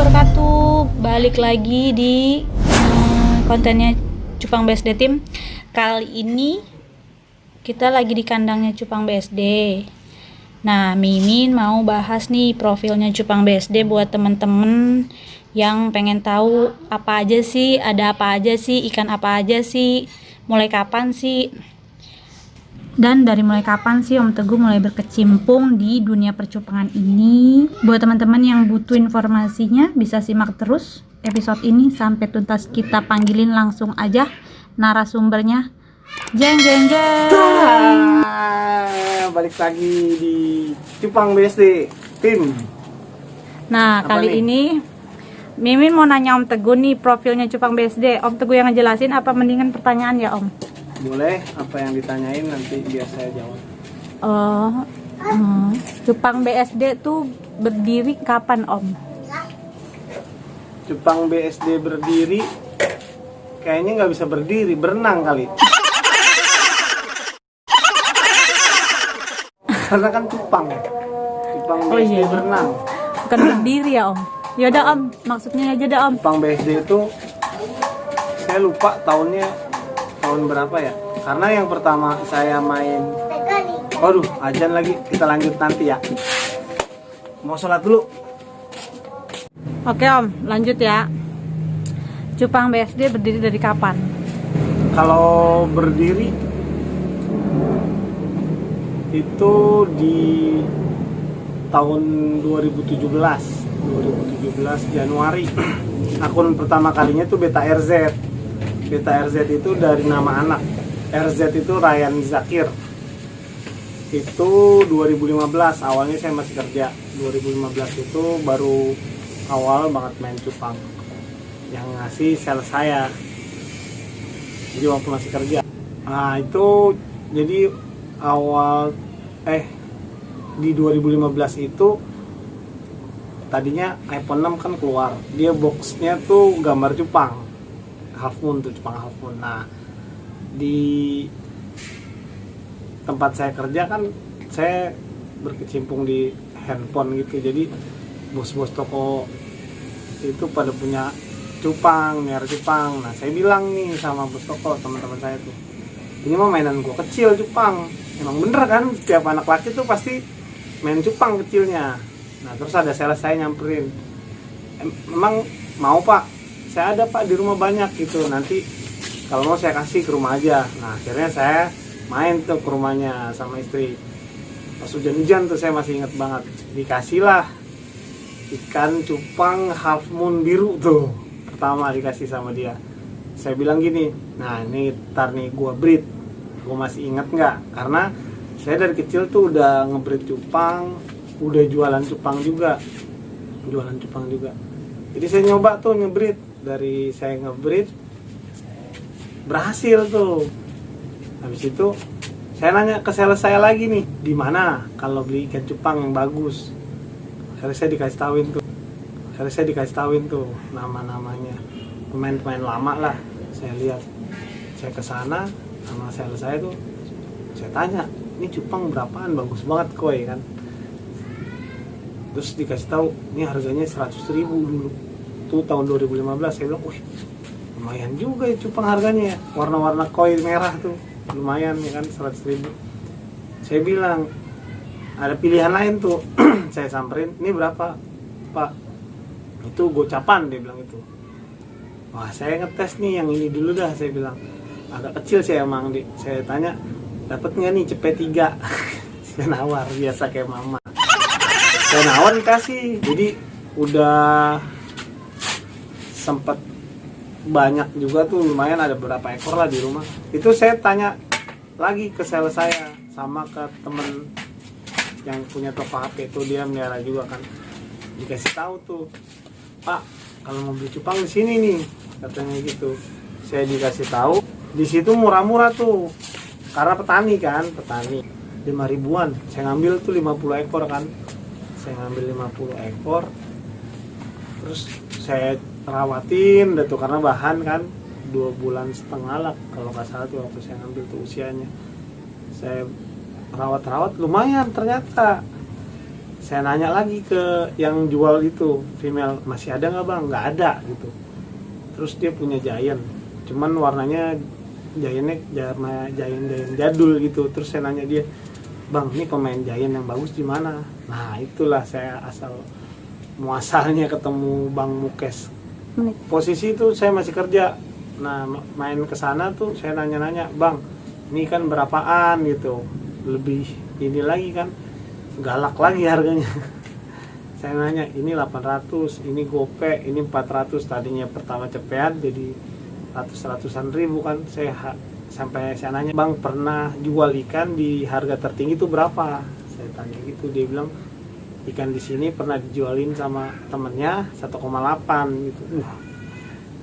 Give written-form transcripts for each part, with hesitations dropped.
wabarakatuh. Balik lagi di kontennya Cupang BSD Team. Kali ini kita lagi di kandangnya Cupang BSD. Nah, Mimin mau bahas nih profilnya Cupang BSD buat temen-temen yang pengen tahu apa aja sih, ada apa aja sih, ikan apa aja sih, mulai kapan sih. Dan dari mulai kapan sih Om Teguh mulai berkecimpung di dunia percupangan ini? Buat teman-teman yang butuh informasinya bisa simak terus episode ini sampai tuntas. Kita panggilin langsung aja narasumbernya. Jeng jeng jeng. Balik lagi di Cupang BSD Tim. Nah, Apa kali nih? ini Mimin mau nanya Om Teguh nih profilnya Cupang BSD. Om Teguh yang ngejelasin apa mendingan pertanyaan ya Om? Boleh, apa yang ditanyain nanti biar saya jawab. Cupang BSD tuh berdiri kapan Om? Cupang BSD berdiri, kayaknya nggak bisa berdiri, berenang kali. Karena kan Cupang Oh, BSD iya. berenang. Bukan berdiri ya Om? Yaudah Om, maksudnya aja dah Om. Cupang BSD itu saya lupa tahun berapa ya. Karena yang pertama saya main, waduh, azan lagi, kita lanjut nanti ya. Mau sholat dulu. Oke Om, lanjut ya. Cupang BSD berdiri dari kapan? Kalau berdiri itu di tahun 2017 Januari. Akun pertama kalinya tuh Beta RZ. Beta RZ itu dari nama anak. RZ itu Ryan Zakir. Itu 2015, awalnya saya masih kerja. 2015 itu baru awal banget main cupang. Yang ngasih sales saya. Jadi waktu masih kerja. Nah, itu jadi di 2015 itu tadinya iPhone 6 kan keluar. Dia boxnya tuh gambar cupang. Half moon tuh, cupang half moon. Nah, di tempat saya kerja kan saya berkecimpung di handphone gitu. Jadi bos-bos toko itu pada punya cupang, merah cupang. Nah, saya bilang nih sama bos toko, teman-teman saya tuh, ini mah mainan gua kecil cupang. Emang bener kan, setiap anak laki tuh pasti main cupang kecilnya. Nah, terus ada sales saya nyamperin, emang mau pak? Saya ada pak di rumah banyak gitu, nanti kalau mau saya kasih ke rumah aja. Nah, akhirnya saya main tuh ke rumahnya sama istri. Pas hujan-hujan tuh saya masih inget banget, dikasih lah ikan cupang half moon biru tuh, pertama dikasih sama dia. Saya bilang gini, nah ini ntar nih gua breed. Gua masih inget nggak, karena saya dari kecil tuh udah ngebreed cupang, udah jualan cupang juga. Jadi saya nyoba tuh ngebreed. Dari saya ngebreed berhasil tuh. Habis itu saya nanya ke sales saya lagi nih, di mana kalau beli ikan cupang yang bagus. Akhirnya saya dikasih tauin tuh nama-namanya, pemain-pemain lama lah. Saya lihat, saya kesana sama sales saya tuh, saya tanya, ini cupang berapaan, bagus banget koi kan. Terus dikasih tahu, ini harganya 100.000 dulu. Itu tahun 2015. Saya bilang, wih, lumayan juga ya cupang harganya ya. Warna-warna koi merah tuh, lumayan ya kan, 100.000. Saya bilang, ada pilihan lain tuh. Saya samperin, ini berapa pak? Itu gocapan, dia bilang itu. Wah, saya ngetes nih yang ini dulu dah, saya bilang. Agak kecil sih emang, saya tanya, dapat nggak nih cepet 3? Saya nawar, biasa kayak mama. Saya nawar dikasih. Jadi udah sempet banyak juga tuh, lumayan ada berapa ekor lah di rumah. Itu saya tanya lagi ke sales saya sama ke temen yang punya toko HP itu, dia melihara juga kan. Dikasih tahu tuh, Pak, kalau mau beli cupang di sini nih, katanya gitu. Saya dikasih tahu, di situ murah-murah tuh, karena petani 5.000-an. Saya ngambil tuh 50 ekor kan. Saya ngambil 50 ekor, terus saya rawatin tuh, karena bahan kan 2,5 bulan lah kalau nggak salah tuh waktu saya ngambil tuh usianya. Saya rawat-rawat lumayan ternyata. Saya nanya lagi ke yang jual itu, female, masih ada nggak bang? Nggak ada gitu. Terus dia punya Giant, cuman warnanya Giantnya Giant jadul gitu. Terus saya nanya dia, bang ini pemain Giant yang bagus di mana? Nah itulah saya asal muasalnya ketemu Bang Mukes. Posisi itu saya masih kerja. Nah main ke sana tuh saya nanya-nanya, bang ini kan berapaan gitu, lebih ini lagi kan, galak lagi harganya. Saya nanya, ini 800, ini gope, ini 400. Tadinya pertama cepean jadi ratusan ribu kan. Sampai saya nanya, bang pernah jual ikan di harga tertinggi itu berapa? Saya tanya gitu. Dia bilang ikan di sini pernah dijualin sama temennya 1,8 gitu.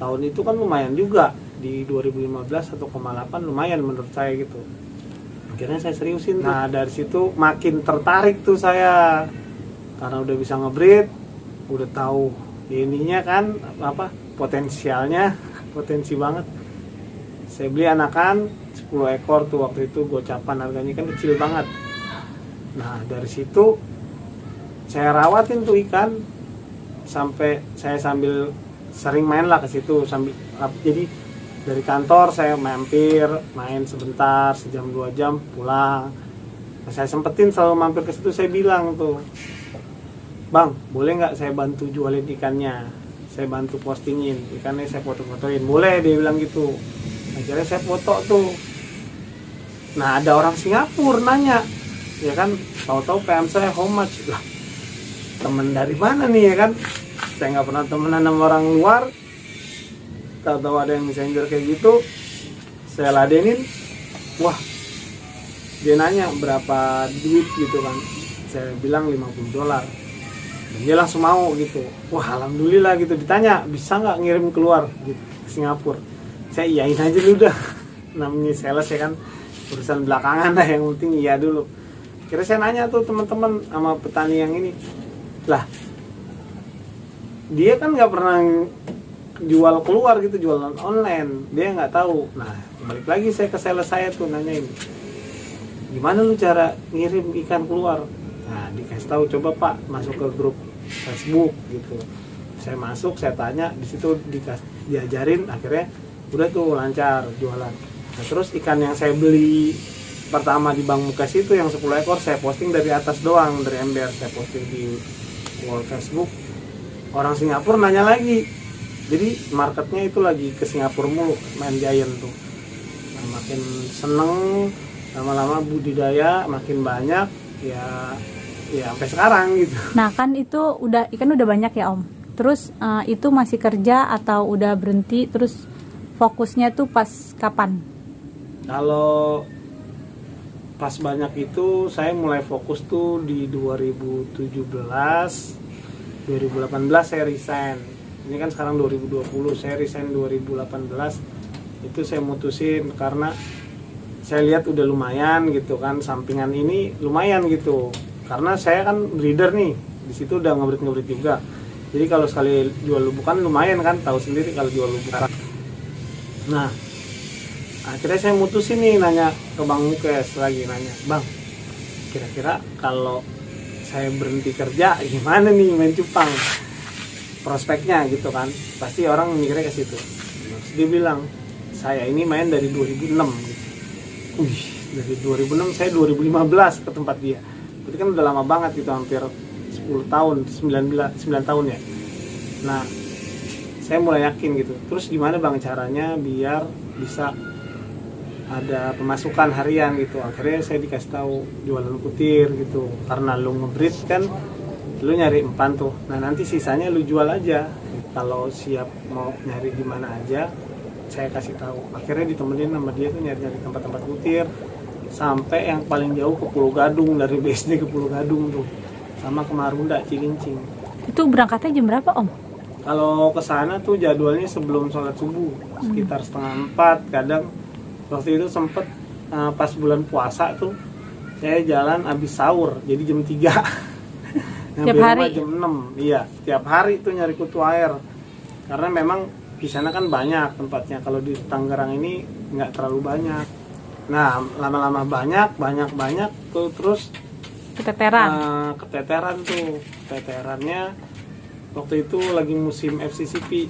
Tahun itu kan lumayan juga, di 2015 1,8 lumayan menurut saya gitu. Akhirnya saya seriusin. Nah dari situ makin tertarik tuh saya, karena udah bisa ngebreed, udah tahu ininya kan apa potensialnya, potensi banget. Saya beli anakan 10 ekor tuh waktu itu, gocapan, harganya kan kecil banget. Nah dari situ saya rawatin tuh ikan sampai saya sambil sering main lah ke situ sambil, jadi dari kantor saya mampir main sebentar, sejam 2 jam pulang. Nah, saya sempetin selalu mampir ke situ. Saya bilang tuh, bang boleh nggak saya bantu jualin ikannya, saya bantu postingin ikannya, saya foto-fotoin, boleh? Dia bilang gitu. Akhirnya saya foto tuh. Nah ada orang Singapura nanya, ya kan, tahu-tahu PM saya how much lah, temen dari mana nih ya kan, saya nggak pernah temenan sama orang luar. Tahu-tahu ada yang messenger kayak gitu, saya ladenin. Wah, dia nanya berapa duit gitu kan, saya bilang $50, dan dia langsung mau gitu. Wah alhamdulillah gitu. Ditanya bisa nggak ngirim keluar gitu ke Singapura, saya iyain aja dulu dah. Namanya sales ya kan, urusan belakangan lah, yang penting iya dulu. Kira saya nanya tuh teman-teman sama petani yang ini, lah dia kan nggak pernah jual keluar gitu, jualan online, dia nggak tahu. Nah balik lagi saya ke sales saya tuh nanyain, gimana lu cara ngirim ikan keluar? Nah dikasih tahu, coba pak masuk ke grup Facebook gitu. Saya masuk, saya tanya, di situ diajarin, akhirnya udah tuh lancar jualan. Nah terus ikan yang saya beli pertama di Bang Mukes itu yang 10 ekor saya posting dari atas doang, dari ember saya posting di wall Facebook. Orang Singapura nanya lagi, jadi marketnya itu lagi ke Singapura mulu main Giant tuh. Nah, makin seneng, lama-lama budidaya makin banyak ya sampai sekarang gitu. Nah kan itu ikan udah banyak ya Om. Terus itu masih kerja atau udah berhenti? Terus fokusnya tuh pas kapan? Kalau pas banyak itu saya mulai fokus tuh di 2017, 2018 saya resign. Ini kan sekarang 2020, saya resign 2018. Itu saya mutusin karena saya lihat udah lumayan gitu kan, sampingan ini lumayan gitu. Karena saya kan breeder nih, di situ udah ngebreed juga. Jadi kalau sekali jual lubukan lumayan kan, tahu sendiri kalau jual lubukan. Nah, akhirnya saya mutusin nih nanya ke Bang Mukes lagi, nanya, bang, kira-kira kalau saya berhenti kerja gimana nih main cupang? Prospeknya gitu kan, pasti orang mikirnya ke situ. Terus dia bilang, saya ini main dari 2006 gitu. Wih, dari 2006 saya 2015 ke tempat dia. Itu kan udah lama banget gitu, hampir 10 tahun, 9 tahun ya. Nah, saya mulai yakin gitu. Terus gimana bang caranya biar bisa ada pemasukan harian gitu? Akhirnya saya dikasih tahu jualan kutir gitu. Karena lu ngebreed kan, lu nyari empan tuh. Nah nanti sisanya lu jual aja. Kalau siap mau nyari di mana aja, saya kasih tahu. Akhirnya ditemenin sama dia tuh nyari-nyari tempat-tempat kutir. Sampai yang paling jauh ke Pulau Gadung, dari BSD ke Pulau Gadung tuh. Sama ke Marunda, Cilincing. Itu berangkatnya jam berapa Om? Kalau ke sana tuh jadwalnya sebelum sholat subuh, sekitar 3:30 kadang. Waktu itu sempet pas bulan puasa tuh saya jalan abis sahur, jadi jam 3. Tiap hari? Jam 6. Iya, tiap hari tuh nyari kutu air. Karena memang di sana kan banyak tempatnya. Kalau di Tangerang ini nggak terlalu banyak. Nah, lama-lama banyak tuh, terus Keteteran. Keteteran tuh. Keteterannya waktu itu lagi musim FCCP,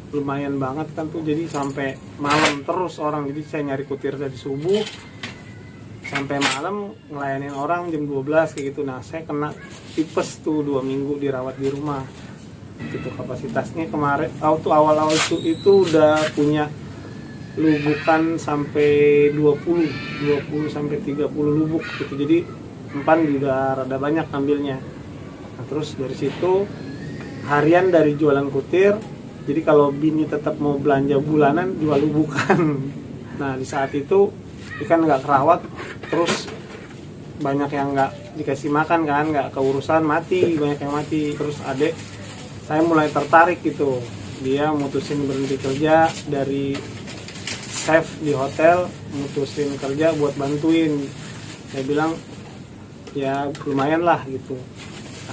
lumayan banget kan tuh, jadi sampai malam terus orang. Jadi saya nyari kutir dari subuh sampai malam ngelayanin orang jam 12 kayak gitu. Nah saya kena tipes tuh 2 minggu dirawat di rumah. Itu kapasitasnya kemarin awal-awal itu udah punya lubukan sampai 20 sampai 30 lubuk gitu. Jadi empan juga rada banyak ambilnya. Nah, terus dari situ harian dari jualan kutir. Jadi kalau bini tetap mau belanja bulanan jual lubukan. Nah di saat itu ikan nggak kerawat, terus banyak yang nggak dikasih makan kan, nggak keurusan, mati, banyak yang mati. Terus adek saya mulai tertarik gitu, dia mutusin berhenti kerja dari chef di hotel, mutusin kerja buat bantuin. Saya bilang ya lumayan lah gitu.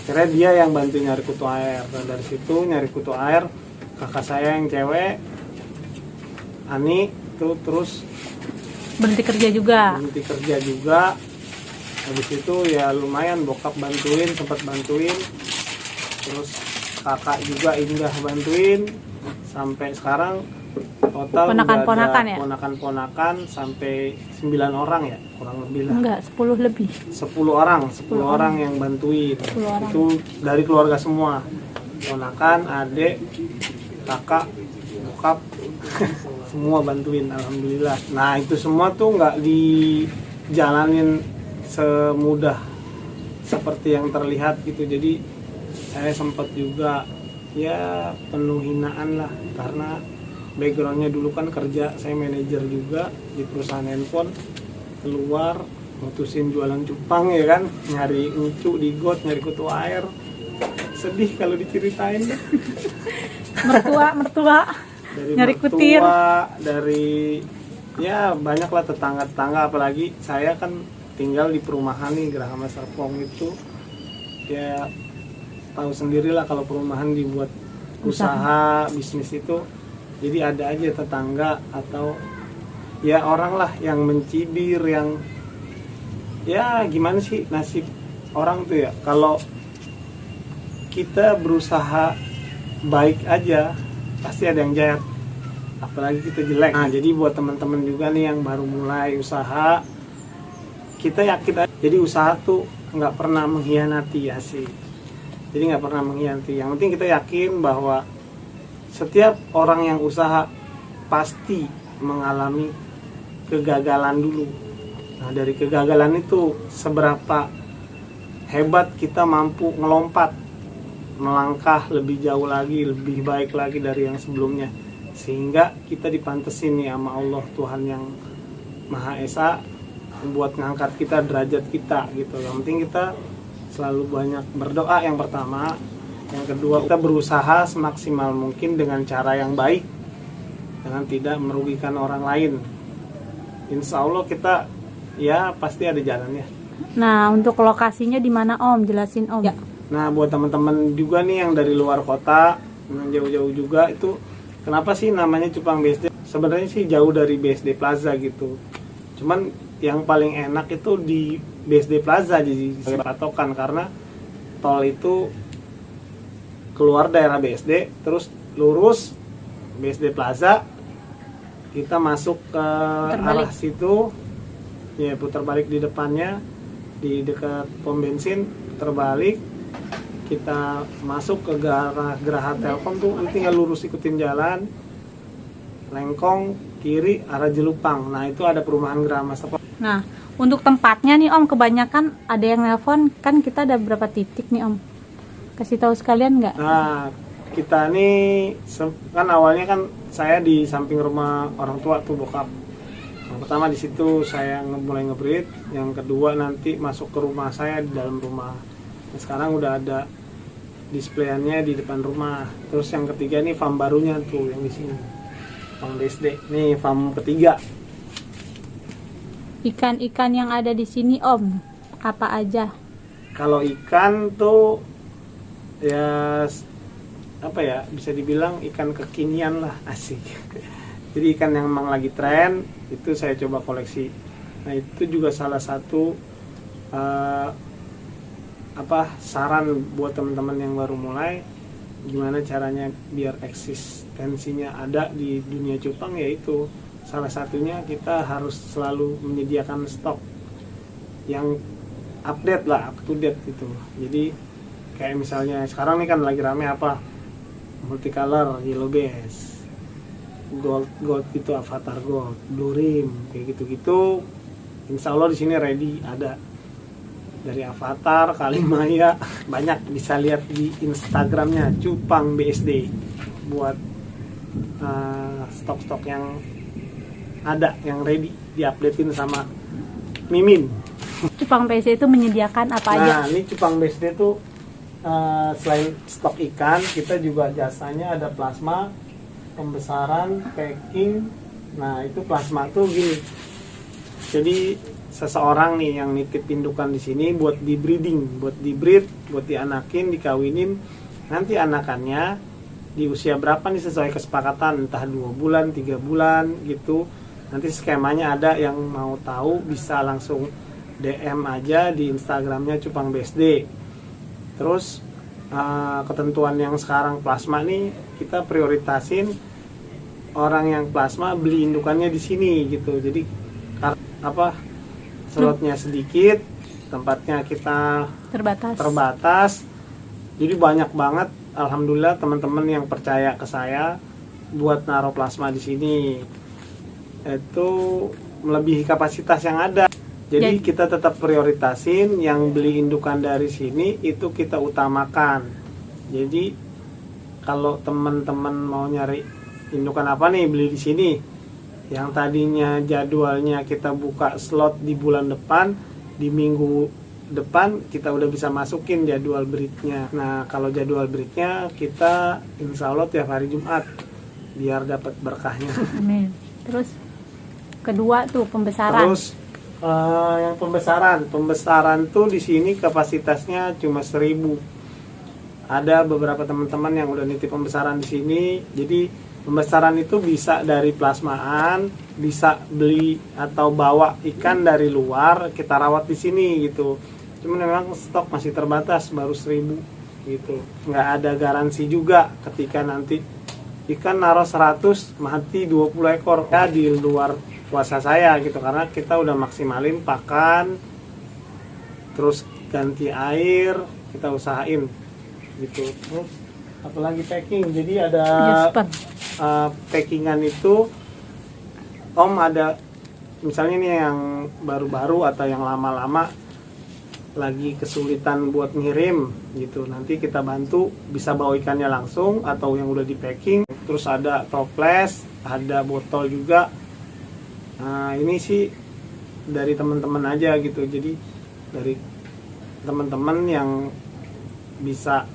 Akhirnya dia yang bantu nyari kutu air. Dan dari situ nyari kutu air, kakak saya yang cewek, Ani, tuh terus Berhenti kerja juga. berhenti kerja juga. Habis itu ya lumayan bokap bantuin, sempat bantuin. Terus kakak juga Indah bantuin. Sampai sekarang total Ponakan-ponakan ya? Ponakan-ponakan sampai 9 orang ya, kurang lebih lah. Enggak, 10 lebih. 10 orang yang bantuin. 10 orang. Itu dari keluarga semua. Ponakan, adik, kakak, bokap, semua bantuin, alhamdulillah. Nah itu semua tuh nggak dijalanin semudah seperti yang terlihat gitu. Jadi saya sempat juga ya penuh hinaan lah, karena backgroundnya dulu kan kerja, saya manajer juga di perusahaan handphone. Keluar mutusin jualan cupang ya kan, nyari lucu di got, nyari kutu air. Sedih kalau diceritain. mertua Dari nyari mertua, kutir. dari ya banyak lah tetangga-tetangga. Apalagi saya kan tinggal di perumahan nih, Gerahama Serpong itu ya tahu sendirilah kalau perumahan dibuat usaha bisnis itu. Jadi ada aja tetangga atau ya orang lah yang mencibir, yang ya gimana sih nasib orang tuh ya, kalau kita berusaha baik aja pasti ada yang jahat, apalagi kita jelek. Nah jadi buat teman-teman juga nih yang baru mulai usaha, kita yakin aja, jadi usaha tuh nggak pernah mengkhianati ya sih. Jadi nggak pernah mengkhianati, yang penting kita yakin bahwa setiap orang yang usaha pasti mengalami kegagalan dulu. Nah dari kegagalan itu seberapa hebat kita mampu melompat, melangkah lebih jauh lagi, lebih baik lagi dari yang sebelumnya, sehingga kita dipantesin nih sama Allah Tuhan yang Maha Esa membuat ngangkat kita, derajat kita gitu. Yang penting kita selalu banyak berdoa yang pertama. Yang kedua, kita berusaha semaksimal mungkin dengan cara yang baik, dengan tidak merugikan orang lain. Insya Allah kita ya pasti ada jalannya. Nah, untuk lokasinya di mana Om? Jelasin Om. Ya. Nah buat teman-teman juga nih yang dari luar kota, yang jauh-jauh juga, itu kenapa sih namanya Cupang BSD? Sebenarnya sih jauh dari BSD Plaza gitu. Cuman yang paling enak itu di BSD Plaza jadi sebagai patokan, karena tol itu keluar daerah BSD, terus lurus BSD Plaza, kita masuk ke arah situ, ya putar balik di depannya, di dekat pom bensin, terbalik, kita masuk ke Geraha Telkom tuh, tinggal lurus ikutin jalan, lengkong kiri arah Jelupang. Nah itu ada perumahan Gerahama Serpong. Nah, untuk tempatnya nih Om, kebanyakan ada yang nelpon, kan kita ada berapa titik nih Om? Kasih tahu sekalian nggak? Nah, kita nih kan awalnya kan saya di samping rumah orang tua tuh bokap. Yang pertama di situ saya mulai ngebreed, yang kedua nanti masuk ke rumah saya di dalam rumah. Nah, sekarang udah ada displayannya di depan rumah. Terus yang ketiga nih farm barunya tuh yang di sini. Farm BSD. Nih farm ketiga. Ikan-ikan yang ada di sini Om, apa aja? Kalau ikan tuh ya apa ya, bisa dibilang ikan kekinian lah, asik. Jadi ikan yang memang lagi tren itu saya coba koleksi. Nah itu juga salah satu saran buat teman-teman yang baru mulai, gimana caranya biar eksistensinya ada di dunia cupang, yaitu salah satunya kita harus selalu menyediakan stok yang update lah, up to date gitu. Jadi kayak misalnya sekarang nih kan lagi rame multicolor, yellow base, gold itu avatar gold, blue rim, kayak gitu-gitu. Insya Allah di sini ready ada dari avatar, Kalimaya, banyak, bisa lihat di Instagramnya Cupang BSD buat stok-stok yang ada, yang ready diupdatein sama Mimin. Cupang BSD itu menyediakan apa aja? Nah, ini Cupang BSD itu selain stok ikan, kita juga jasanya ada plasma, pembesaran, packing. Nah, itu plasma tuh gini. Jadi seseorang nih yang nitip indukan di sini buat di breeding, buat di breed, buat dianakin, dikawinin. Nanti anakannya di usia berapa nih sesuai kesepakatan, entah 2 bulan, 3 bulan gitu. Nanti skemanya ada, yang mau tahu bisa langsung DM aja di Instagramnya Cupang BSD. Terus ketentuan yang sekarang plasma nih, kita prioritasin orang yang plasma beli indukannya di sini gitu. Jadi slotnya sedikit, tempatnya kita terbatas. Jadi banyak banget, alhamdulillah, teman-teman yang percaya ke saya buat naruh plasma di sini. Itu melebihi kapasitas yang ada. Jadi kita tetap prioritasin yang beli indukan dari sini, itu kita utamakan. Jadi kalau teman-teman mau nyari indukan apa nih, beli di sini. Yang tadinya jadwalnya kita buka slot di bulan depan, di minggu depan kita udah bisa masukin jadwal breednya. Nah, kalau jadwal breednya kita insya Allah tiap hari Jumat biar dapat berkahnya. Amin. Terus kedua tuh pembesaran. Terus yang pembesaran tuh di sini kapasitasnya cuma 1000. Ada beberapa teman-teman yang udah nitip pembesaran di sini. Jadi pembesaran itu bisa dari plasmaan, bisa beli atau bawa ikan dari luar, kita rawat di sini gitu. Cuman memang stok masih terbatas, baru 1000 gitu. Nggak ada garansi juga ketika nanti ikan naruh 100 mati 20 ekor ya, di luar kuasa saya gitu, karena kita udah maksimalin pakan, terus ganti air, kita usahain gitu. Terus apalagi packing, jadi ada packingan itu Om ada misalnya nih yang baru-baru atau yang lama-lama lagi kesulitan buat ngirim gitu, nanti kita bantu, bisa bawa ikannya langsung atau yang udah di packing. Terus ada toples, ada botol juga. Nah, ini sih dari teman-teman aja gitu, jadi dari teman-teman yang bisa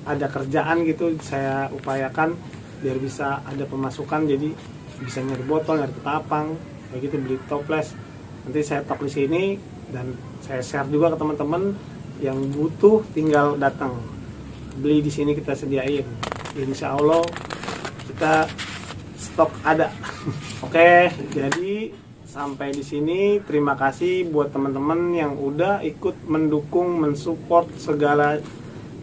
ada kerjaan gitu, saya upayakan biar bisa ada pemasukan, jadi bisa nyari botol, nyari ketapang, kayak gitu, beli toples. Nanti saya stok di sini dan saya share juga ke teman-teman yang butuh, tinggal datang beli di sini, kita sediain. Insya Allah kita stok ada. Oke, jadi sampai di sini. Terima kasih buat teman-teman yang udah ikut mendukung, mensupport segala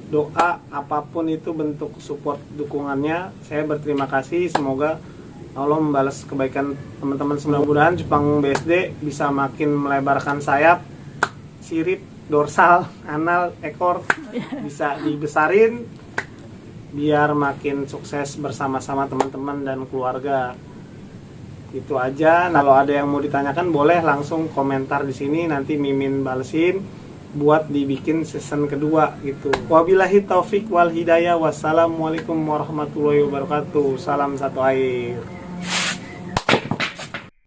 doa, apapun itu bentuk support dukungannya. Saya berterima kasih, semoga Allah membalas kebaikan teman-teman. Mudah-mudahan Cupang BSD bisa makin melebarkan sayap, sirip, dorsal, anal, ekor bisa dibesarin biar makin sukses bersama-sama teman-teman dan keluarga. Itu aja. Kalau ada yang mau ditanyakan boleh langsung komentar di sini, nanti Mimin balesin buat dibikin season kedua gitu. Wabillahi taufik wal hidayah. Wassalamualaikum warahmatullahi wabarakatuh. Salam satu air.